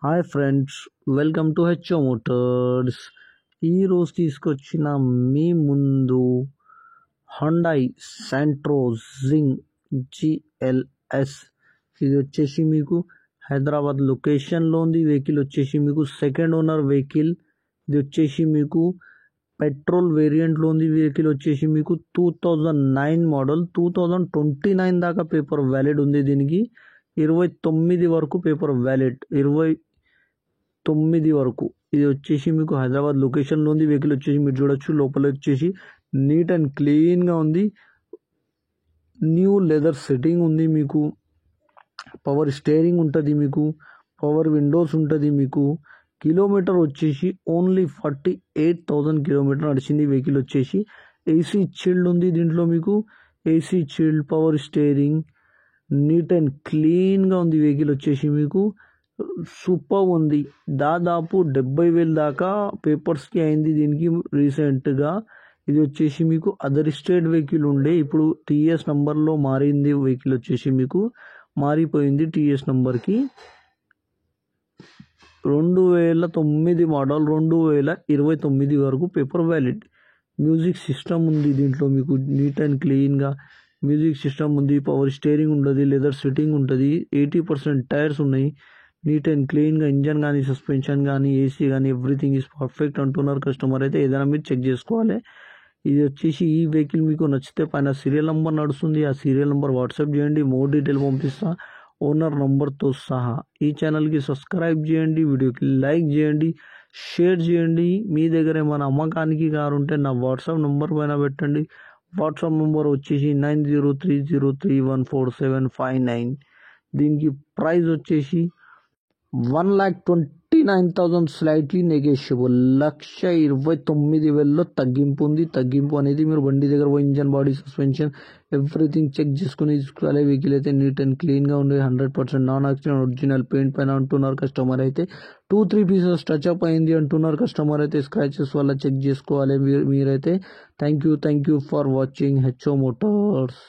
Hi friends, welcome to HO Motors. ఈరోజు తీసుకొచ్చిన మీ ముందు హుండై శాంట్రో జింగ్ GLS. ఇది వచ్చేసి మీకు హైదరాబాద్ లొకేషన్లో ఉంది. వెహికల్ వచ్చేసి మీకు సెకండ్ ఓనర్ వెహికల్. ఇది వచ్చేసి మీకు పెట్రోల్ వేరియంట్లో ఉంది. వెహికల్ వచ్చేసి మీకు 2009 మోడల్. 2029 దాకా పేపర్ వ్యాలిడ్ ఉంది. దీనికి 29 వరకు పేపర్ వ్యాలిడ్, 29 వరకు. ఇది వచ్చేసి మీకు హైదరాబాద్ లొకేషన్లో ఉంది. వెహికల్ వచ్చేసి మీరు చూడొచ్చు, లోపల వచ్చేసి నీట్ అండ్ క్లీన్గా ఉంది. న్యూ లెదర్ సెట్టింగ్ ఉంది. మీకు పవర్ స్టీరింగ్ ఉంటుంది, మీకు పవర్ విండోస్ ఉంటుంది. మీకు కిలోమీటర్ వచ్చేసి ఓన్లీ 48,000 కిలోమీటర్ నడిచింది. వెహికల్ వచ్చేసి ఏసీ చిల్డ్ ఉంది. దీంట్లో మీకు AC chilled, power steering, neat and క్లీన్గా ఉంది. వెహికల్ వచ్చేసి మీకు సూపర్ ఉంది. దాదాపు 70,000 దాకా పేపర్స్కి అయింది దీనికి రీసెంట్గా. ఇది వచ్చేసి మీకు అదర్ స్టేట్ వెహికల్ ఉండే, ఇప్పుడు టీఎస్ నంబర్లో మారింది. వెహికల్ వచ్చేసి మీకు మారిపోయింది టీఎస్ నంబర్కి. 2009 మోడల్, 2029 వరకు పేపర్ వ్యాలిడ్. మ్యూజిక్ సిస్టమ్ ఉంది దీంట్లో మీకు, నీట్ అండ్ క్లీన్గా మ్యూజిక్ సిస్టమ్ ఉంది. పవర్ స్టీరింగ్ ఉంటుంది, లెదర్ సిట్టింగ్ ఉంటుంది. 80% టైర్స్ ఉన్నాయి. నీట్ అండ్ క్లీన్గా ఇంజన్ కానీ, సస్పెన్షన్ కానీ, ఏసీ కానీ ఎవ్రీథింగ్ ఈజ్ పర్ఫెక్ట్ అంటున్నారు కస్టమర్. అయితే ఏదైనా మీరు చెక్ చేసుకోవాలి. ఇది వచ్చేసి ఈ వెహికల్ మీకు నచ్చితే పైన సీరియల్ నెంబర్ నడుస్తుంది, ఆ సీరియల్ నెంబర్ వాట్సాప్ చేయండి, మోర్ డీటెయిల్ పంపిస్తా ఓనర్ నంబర్తో సహా. ఈ ఛానల్కి సబ్స్క్రైబ్ చేయండి, వీడియోకి లైక్ చేయండి, షేర్ చేయండి. మీ దగ్గర ఏమైనా అమ్మకానికి కారు ఉంటే నా వాట్సాప్ నెంబర్ పైన పెట్టండి. వాట్సాప్ నెంబర్ వచ్చేసి 9030314759. దీనికి ప్రైస్ వచ్చేసి 1,29,000 స్లైట్లీ నెగోషియబుల్. 1,29,000 తగ్గింపు ఉంది. తగ్గింపు అనేది మీరు బండి దగ్గర పోయి engine, body, suspension everything check చేసుకుని తీసుకోవాలి. వెహికల్ అయితే నీట్ అండ్ క్లీన్గా ఉండే, 100% నాన్ యాక్సిడెంట్ ఒరిజినల్ పెయింట్ పైన అంటున్నారు కస్టమర్. అయితే 2-3 పీసెస్ టచ్అప్ అయింది అంటున్నారు కస్టమర్. అయితే స్క్రాచెస్ వల్ల చెక్ చేసుకోవాలి మీరైతే. Thank you for watching HO Motors.